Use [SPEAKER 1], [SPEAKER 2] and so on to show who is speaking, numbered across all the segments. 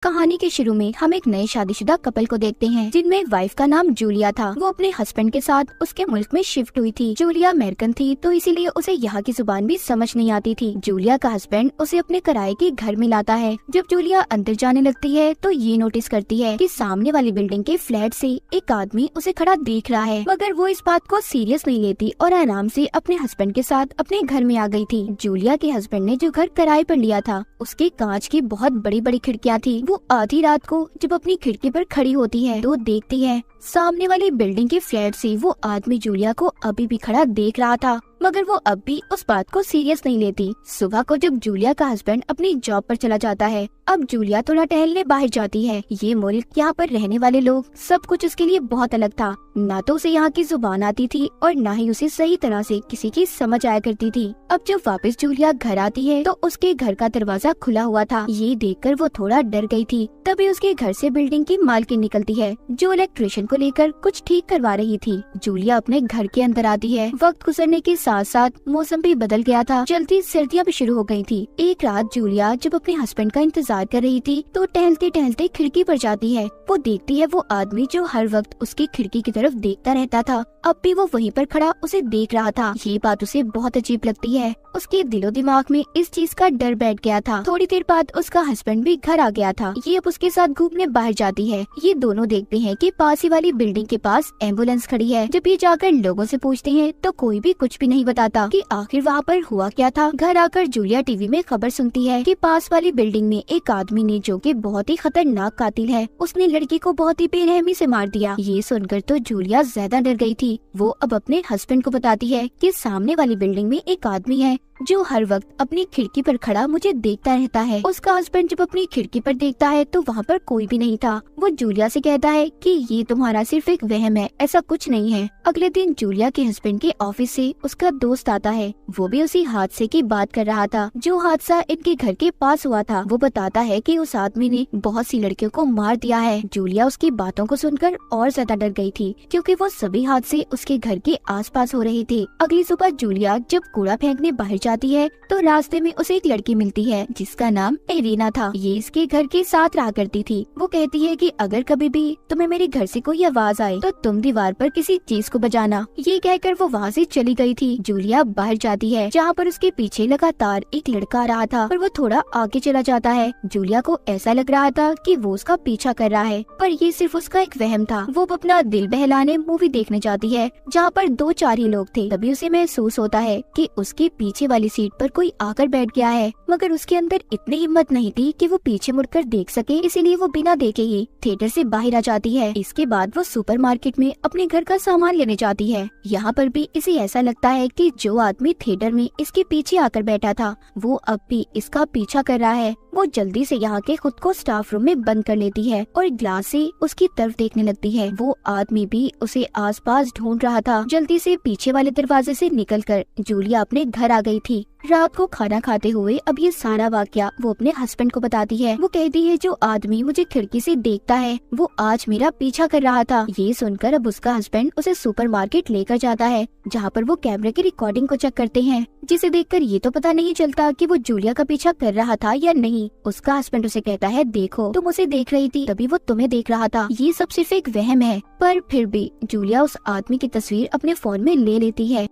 [SPEAKER 1] कहानी के शुरू में हम एक नए शादीशुदा कपल को देखते हैं जिनमें वाइफ का नाम जूलिया था। वो अपने हस्बैंड के साथ उसके मुल्क में शिफ्ट हुई थी। जूलिया अमेरिकन थी तो इसीलिए उसे यहाँ की जुबान भी समझ नहीं आती थी। जूलिया का हस्बैंड उसे अपने किराए के घर में लाता है। जब जूलिया अंदर जाने लगती है तो ये नोटिस करती है कि सामने वाली बिल्डिंग के फ्लैट से एक आदमी उसे खड़ा देख रहा है, मगर वो इस बात को सीरियस नहीं लेती और आराम से अपने हस्बैंड के साथ अपने घर में आ गई थी। जूलिया के हस्बैंड ने जो घर किराए पर लिया था उसके कांच की बहुत बड़ी बड़ी खिड़कियाँ थी। वो आधी रात को जब अपनी खिड़की पर खड़ी होती है तो देखती है सामने वाली बिल्डिंग के फ्लैट से वो आदमी जूलिया को अभी भी खड़ा देख रहा था, मगर वो अब भी उस बात को सीरियस नहीं लेती। सुबह को जब जूलिया का हस्बैंड अपनी जॉब पर चला जाता है, अब जूलिया थोड़ा टहलने बाहर जाती है। ये मुल्क, यहाँ पर रहने वाले लोग, सब कुछ उसके लिए बहुत अलग था। ना तो उसे यहाँ की जुबान आती थी और ना ही उसे सही तरह से किसी की समझ आया करती थी। अब जब वापस जूलिया घर आती है तो उसके घर का दरवाजा खुला हुआ था। ये देखकर वो थोड़ा डर गई थी। तभी उसके घर से बिल्डिंग की मालकिन निकलती है जो इलेक्ट्रिशियन को लेकर कुछ ठीक करवा रही थी। जूलिया अपने घर के अंदर आती है। वक्त गुजरने के साथ साथ मौसम भी बदल गया था। जल्दी सर्दियाँ भी शुरू हो गई थी। एक रात जूलिया जब अपने हस्बैंड का इंतजार कर रही थी तो टहलते टहलते खिड़की पर जाती है। वो देखती है वो आदमी जो हर वक्त उसकी खिड़की की तरफ देखता रहता था, अब भी वो वहीं पर खड़ा उसे देख रहा था। ये बात उसे बहुत अजीब लगती है। उसके दिलो दिमाग में इस चीज का डर बैठ गया था। थोड़ी देर बाद उसका हस्बैंड भी घर आ गया था। ये अब उसके साथ घूमने बाहर जाती है। ये दोनों देखते हैं कि पास ही वाली बिल्डिंग के पास एम्बुलेंस खड़ी है। जब ये जाकर लोगों से पूछते हैं तो कोई भी कुछ भी नहीं बताता कि आखिर वहाँ पर हुआ क्या था। घर आकर जूलिया टीवी में खबर सुनती है कि पास वाली बिल्डिंग में एक आदमी ने, जो कि बहुत ही खतरनाक कातिल है, उसने लड़की को बहुत ही बेरहमी से मार दिया। ये सुनकर तो जूलिया ज्यादा डर गई थी। वो अब अपने हस्बैंड को बताती है कि सामने वाली बिल्डिंग में एक आदमी है जो हर वक्त अपनी खिड़की पर खड़ा मुझे देखता रहता है। उसका हस्बैंड जब अपनी खिड़की पर देखता है तो वहाँ पर कोई भी नहीं था। वो जूलिया से कहता है कि ये तुम्हारा सिर्फ एक वहम है, ऐसा कुछ नहीं है। अगले दिन जूलिया के हस्बैंड के ऑफिस से उसका दोस्त आता है। वो भी उसी हादसे की बात कर रहा था जो हादसा इनके घर के पास हुआ था। वो बताता है कि उस आदमी ने बहुत सी लड़कियों को मार दिया है। जूलिया उसकी बातों को सुनकर और ज्यादा डर गई थी क्योंकि वो सभी हादसे उसके घर के आसपास हो रहे थे। अगली सुबह जूलिया जब कूड़ा फेंकने बाहर जाती है तो रास्ते में उसे एक लड़की मिलती है जिसका नाम एरिना था। ये इसके घर के साथ रहा करती थी। वो कहती है कि अगर कभी भी तुम्हें मेरे घर से कोई आवाज आए तो तुम दीवार पर किसी चीज को बजाना। ये कहकर वो वहाँ से चली गई थी। जूलिया बाहर जाती है जहाँ पर उसके पीछे लगातार एक लड़का आ रहा था, पर वो थोड़ा आगे चला जाता है। जूलिया को ऐसा लग रहा था कि वो उसका पीछा कर रहा है, पर ये सिर्फ उसका एक वहम था। वो अपना दिल बहलाने मूवी देखने जाती है जहाँ पर 2-4 ही लोग थे। तभी उसे महसूस होता है कि उसके पीछे वाली सीट पर कोई आकर बैठ गया है, मगर उसके अंदर इतनी हिम्मत नहीं थी कि वो पीछे मुड़कर देख सके, इसीलिए वो बिना देखे ही थिएटर से बाहर आ जाती है। इसके बाद वो सुपरमार्केट में अपने घर का सामान लेने जाती है। यहाँ पर भी इसे ऐसा लगता है कि जो आदमी थिएटर में इसके पीछे आकर बैठा था वो अब भी इसका पीछा कर रहा है। वो जल्दी से यहाँ के खुद को स्टाफ रूम में बंद कर लेती है और ग्लास से उसकी तरफ देखने लगती है। वो आदमी भी उसे आसपास ढूंढ रहा था। जल्दी से पीछे वाले दरवाजे से निकलकर जूलिया अपने घर आ गई थी। रात को खाना खाते हुए अब ये सारा वाकया वो अपने हस्बैंड को बताती है। वो कहती है जो आदमी मुझे खिड़की से देखता है वो आज मेरा पीछा कर रहा था। ये सुनकर अब उसका हस्बैंड उसे सुपरमार्केट लेकर जाता है जहाँ पर वो कैमरे की रिकॉर्डिंग को चेक करते हैं, जिसे देखकर ये तो पता नहीं चलता कि वो जूलिया का पीछा कर रहा था या नहीं। उसका हस्बैंड उसे कहता है देखो तुम उसे देख रही थी तभी वो तुम्हें देख रहा था, ये सब सिर्फ एक वहम है। पर फिर भी जूलिया उस आदमी की तस्वीर अपने फोन में ले लेती है।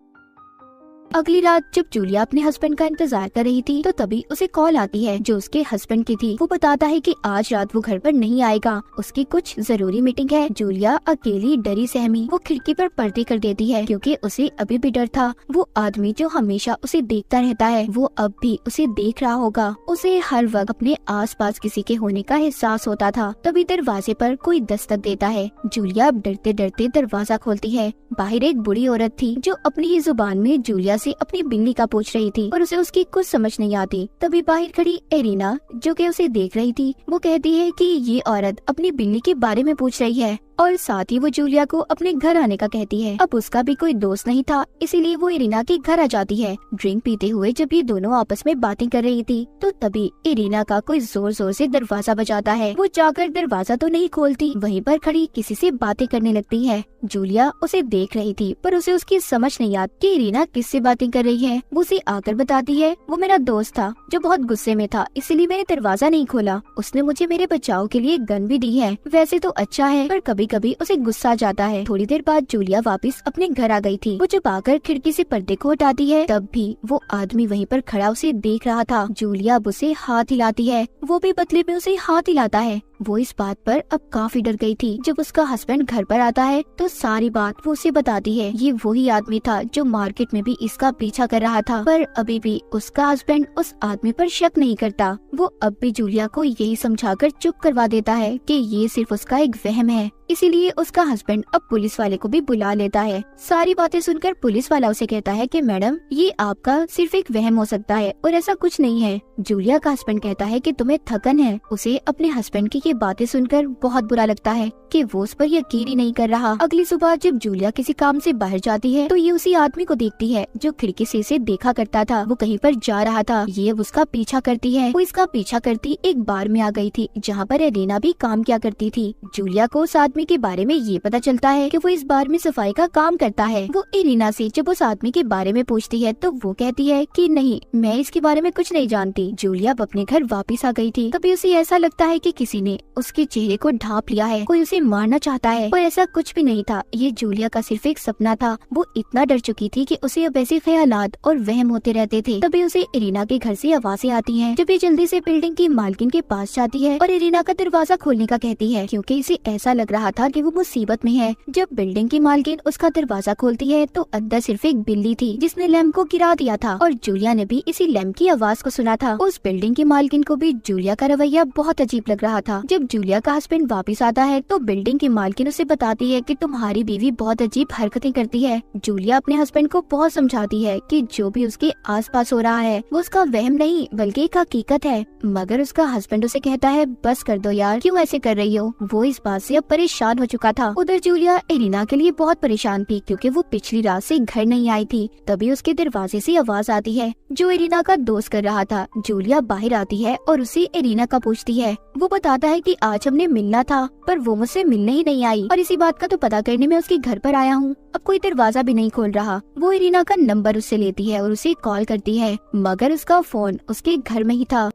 [SPEAKER 1] अगली रात जब जूलिया अपने हस्बैंड का इंतजार कर रही थी तो तभी उसे कॉल आती है जो उसके हस्बैंड की थी। वो बताता है कि आज रात वो घर पर नहीं आएगा, उसकी कुछ जरूरी मीटिंग है। जूलिया अकेली डरी सहमी वो खिड़की पर पर्दे कर देती है क्योंकि उसे अभी भी डर था। वो आदमी जो हमेशा उसे देखता रहता है वो अब भी उसे देख रहा होगा। उसे हर वक्त अपने आसपास किसी के होने का एहसास होता था। तभी दरवाजे पर कोई दस्तक देता है। जूलिया अब डरते डरते दरवाजा खोलती है। बाहर एक बुढ़ी औरत थी जो अपनी ही जुबान में जूलिया से अपनी बिल्ली का पूछ रही थी और उसे उसकी कुछ समझ नहीं आती। तभी बाहर खड़ी एरिना जो कि उसे देख रही थी वो कहती है कि ये औरत अपनी बिल्ली के बारे में पूछ रही है। और साथ ही वो जूलिया को अपने घर आने का कहती है। अब उसका भी कोई दोस्त नहीं था, इसीलिए वो इरीना के घर आ जाती है। ड्रिंक पीते हुए जब ये दोनों आपस में बातें कर रही थी तो तभी इरीना का कोई जोर जोर से दरवाजा बजाता है। वो जाकर दरवाजा तो नहीं खोलती, वहीं पर खड़ी किसी से बातें करने लगती है। जूलिया उसे देख रही थी पर उसे उसकी समझ नहीं आती कि इरीना किससे बातें कर रही है। वो उसे आकर बताती है वो मेरा दोस्त था जो बहुत गुस्से में था, इसलिए मैंने दरवाजा नहीं खोला। उसने मुझे मेरे बचाव के लिए गन भी दी है। वैसे तो अच्छा है पर कभी कभी उसे गुस्सा आ जाता है। थोड़ी देर बाद जूलिया वापस अपने घर आ गई थी। वो जब आकर खिड़की से पर्दे को हटाती है तब भी वो आदमी वहीं पर खड़ा उसे देख रहा था। जूलिया अब उसे हाथ हिलाती है, वो भी बदले में उसे हाथ हिलाता है। वो इस बात पर अब काफी डर गई थी। जब उसका हस्बैंड घर पर आता है तो सारी बात वो उसे बताती है। ये वही आदमी था जो मार्केट में भी इसका पीछा कर रहा था, पर अभी भी उसका हस्बैंड उस आदमी पर शक नहीं करता। वो अब भी जूलिया को यही समझाकर चुप करवा देता है कि ये सिर्फ उसका एक वहम है। इसीलिए उसका हस्बैंड अब पुलिस वाले को भी बुला लेता है। सारी बातें सुनकर पुलिस वाला उसे कहता है कि मैडम ये आपका सिर्फ एक वहम हो सकता है और ऐसा कुछ नहीं है। जूलिया का हस्बैंड कहता है कि तुम्हें थकन है। उसे अपने हस्बैंड की ये बातें सुनकर बहुत बुरा लगता है कि वो उस पर यकीन ही नहीं कर रहा। अगली सुबह जब जूलिया किसी काम से बाहर जाती है तो ये उसी आदमी को देखती है जो खिड़की से इसे देखा करता था। वो कहीं पर जा रहा था, ये अब उसका पीछा करती है। वो इसका पीछा करती एक बार में आ गई थी जहाँ पर इरीना भी काम किया करती थी। जूलिया को उस आदमी के बारे में ये पता चलता है कि वो इस बार में सफाई का काम करता है। वो इरीना से जब उस आदमी के बारे में पूछती है तो वो कहती है कि नहीं, मैं इसके बारे में कुछ नहीं जानती। जूलिया अब अपने घर वापस आ गई थी। तभी उसे ऐसा लगता है कि किसी ने उसके चेहरे को ढांप लिया है, कोई उसे मारना चाहता है, पर ऐसा कुछ भी नहीं था। ये जूलिया का सिर्फ एक सपना था। वो इतना डर चुकी थी कि उसे अब ऐसे ख्यालात और वहम होते रहते थे। तभी उसे इरीना के घर से आवाजें आती हैं। जब ये जल्दी से बिल्डिंग की मालकिन के पास जाती है और इरीना का दरवाजा खोलने का कहती है क्योंकि इसे ऐसा लग रहा था कि वो मुसीबत में है। जब बिल्डिंग की मालकिन उसका दरवाजा खोलती है तो अंदर सिर्फ एक बिल्ली थी जिसने लैम्प को गिरा दिया था और जूलिया ने भी इसी लैम्प की आवाज को सुना था। उस बिल्डिंग की मालकिन को भी जूलिया का रवैया बहुत अजीब लग रहा था। जब जूलिया का हस्बैंड वापस आता है तो बिल्डिंग की मालकिन उसे बताती है कि तुम्हारी बीवी बहुत अजीब हरकतें करती है। जूलिया अपने हस्बैंड को बहुत समझाती है कि जो भी उसके आसपास हो रहा है वो उसका वहम नहीं बल्कि एक हकीकत है, मगर उसका हस्बैंड उसे कहता है बस कर दो यार, क्यों ऐसे कर रही हो। वो इस बात से अब परेशान हो चुका था। उधर जूलिया इरीना के लिए बहुत परेशान थी क्योंकि वो पिछली रात से घर नहीं आई थी। तभी उसके दरवाजे से आवाज आती है जो इरीना का दोस्त कर रहा था। जूलिया बाहर आती है और उसे इरीना का पूछती है। वो बताता है कि आज हमने मिलना था पर वो मुझसे मिलने ही नहीं आई और इसी बात का तो पता करने में उसके घर पर आया हूँ। अब कोई दरवाजा भी नहीं खोल रहा। वो इरीना का नंबर उससे लेती है और उसे कॉल करती है, मगर उसका फोन उसके घर में ही था।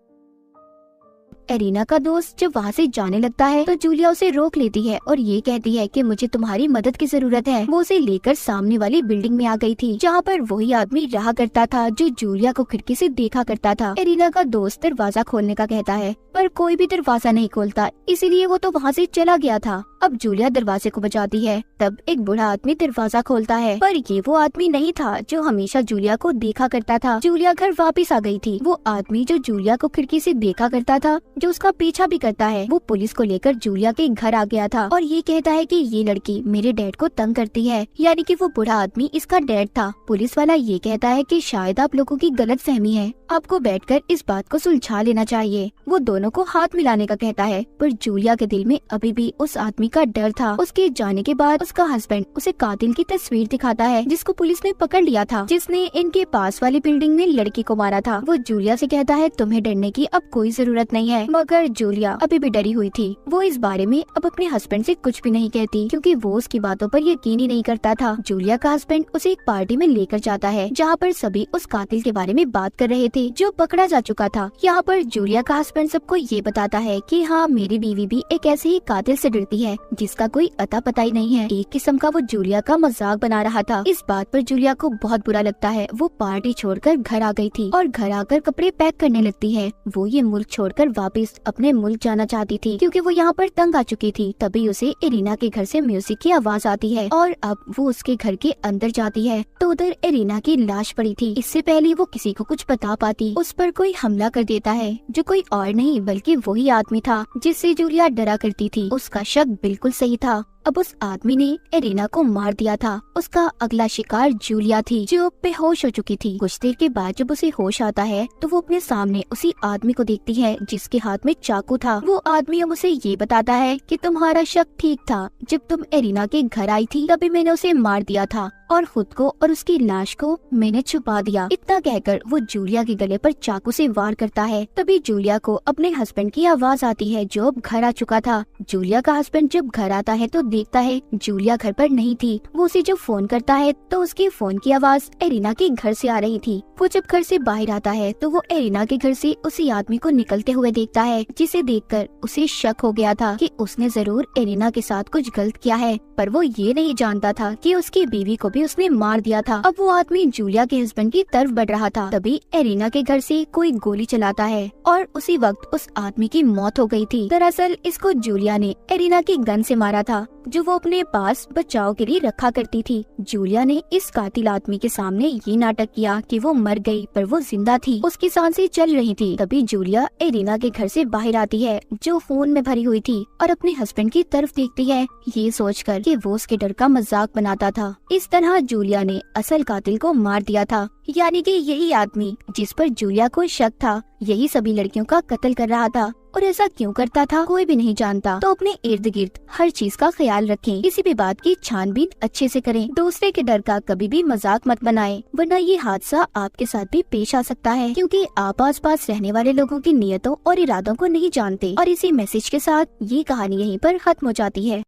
[SPEAKER 1] इरीना का दोस्त जब वहाँ से जाने लगता है तो जूलिया उसे रोक लेती है और ये कहती है कि मुझे तुम्हारी मदद की जरूरत है। वो उसे लेकर सामने वाली बिल्डिंग में आ गई थी जहाँ पर वही आदमी रहा करता था जो जूलिया को खिड़की से देखा करता था। इरीना का दोस्त दरवाजा खोलने का कहता है पर कोई भी दरवाजा नहीं खोलता, इसीलिए वो तो वहाँ से चला गया था। अब जूलिया दरवाजे को बजाती है, तब एक बूढ़ा आदमी दरवाजा खोलता है पर ये वो आदमी नहीं था जो हमेशा जूलिया को देखा करता था। जूलिया घर वापस आ गई थी। वो आदमी जो जूलिया को खिड़की से देखा करता था, जो उसका पीछा भी करता है, वो पुलिस को लेकर जूलिया के घर आ गया था और ये कहता है कि ये लड़की मेरे डैड को तंग करती है, यानी कि वो बूढ़ा आदमी इसका डैड था। पुलिस वाला ये कहता है कि शायद आप लोगों की गलत फहमी है, आपको बैठकर इस बात को सुलझा लेना चाहिए। वो दोनों को हाथ मिलाने का कहता है पर जूलिया के दिल में अभी भी उस आदमी का डर था। उसके जाने के बाद उसका हस्बैंड उसे कातिल की तस्वीर दिखाता है जिसको पुलिस ने पकड़ लिया था, जिसने इनके पास वाली बिल्डिंग में लड़की को मारा था। वो जूलिया से कहता है तुम्हें डरने की अब कोई जरूरत नहीं है, मगर जूलिया अभी भी डरी हुई थी। वो इस बारे में अब अपने हस्बैंड से कुछ भी नहीं कहती क्योंकि वो उसकी बातों पर यकीन ही नहीं करता था। जूलिया का हस्बैंड उसे एक पार्टी में लेकर जाता है जहाँ पर सभी उस कातिल के बारे में बात कर रहे थे जो पकड़ा जा चुका था। यहाँ पर जूलिया का हस्बैंड सबको ये बताता है कि हाँ, मेरी बीवी भी एक ऐसे ही कातिल से डरती है जिसका कोई अता पता ही नहीं है। एक किस्म का वो जूलिया का मजाक बना रहा था। इस बात पर जूलिया को बहुत बुरा लगता है। वो पार्टी छोड़कर घर आ गई थी और घर आकर कपड़े पैक करने लगती है। वो ये मुल्क छोड़कर वापस अपने मुल्क जाना चाहती थी क्योंकि वो यहाँ पर तंग आ चुकी थी। तभी उसे इरीना के घर से म्यूजिक की आवाज आती है और अब वो उसके घर के अंदर जाती है तो उधर इरीना की लाश पड़ी थी। इससे पहले वो किसी को कुछ बता पाती, उस पर कोई हमला कर देता है जो कोई और नहीं बल्कि वही आदमी था जिससे जूलिया डरा करती थी। उसका शक बिल्कुल सही था। अब उस आदमी ने एरिना को मार दिया था। उसका अगला शिकार जूलिया थी, जो बेहोश हो चुकी थी। कुछ देर के बाद जब उसे होश आता है तो वो अपने सामने उसी आदमी को देखती है जिसके हाथ में चाकू था। वो आदमी अब उसे ये बताता है कि तुम्हारा शक ठीक था, जब तुम एरिना के घर आई थी तभी मैंने उसे मार दिया था और खुद को और उसकी लाश को मैंने छुपा दिया। इतना कहकर वो जूलिया के गले पर चाकू से वार करता है। तभी जूलिया को अपने हस्बैंड की आवाज आती है, जो अब घर आ चुका था। जूलिया का हस्बैंड जब घर आता है तो देखता है जूलिया घर पर नहीं थी। वो उसे जब फोन करता है तो उसके फोन की आवाज एरिना के घर से आ रही थी। वो जब घर से बाहर आता है तो वो एरिना के घर से उसी आदमी को निकलते हुए देखता है, जिसे देखकर उसे शक हो गया था कि उसने जरूर एरिना के साथ कुछ गलत किया है। पर वो ये नहीं जानता था कि उसकी बीवी को भी उसने मार दिया था। अब वो आदमी जूलिया के हस्बैंड की तरफ बढ़ रहा था। तभी एरिना के घर से कोई गोली चलाता है और उसी वक्त उस आदमी की मौत हो गई थी। दरअसल इसको जूलिया ने एरिना की गन से मारा था, जो वो अपने पास बचाव के लिए रखा करती थी। जूलिया ने इस कातिल आदमी के सामने ये नाटक किया कि वो मर गई पर वो जिंदा थी, उसकी सांसें चल रही थी। तभी जूलिया एरिना के घर से बाहर आती है, जो खून में भरी हुई थी, और अपने हस्बैंड की तरफ देखती है, ये सोचकर कि वो उसके डर का मजाक बनाता था। इस तरह जूलिया ने असल कातिल को मार दिया था, यानी कि यही आदमी जिस पर जूलिया को शक था, यही सभी लड़कियों का कत्ल कर रहा था। और ऐसा क्यों करता था कोई भी नहीं जानता। तो अपने इर्द गिर्द हर चीज का ख्याल रखें, किसी भी बात की छानबीन अच्छे से करें, दूसरे के डर का कभी भी मजाक मत बनाएं, वरना ये हादसा आपके साथ भी पेश आ सकता है, क्योंकि आप आसपास रहने वाले लोगों की नियतों और इरादों को नहीं जानते। और इसी मैसेज के साथ ये कहानी यहीं पर खत्म हो जाती है।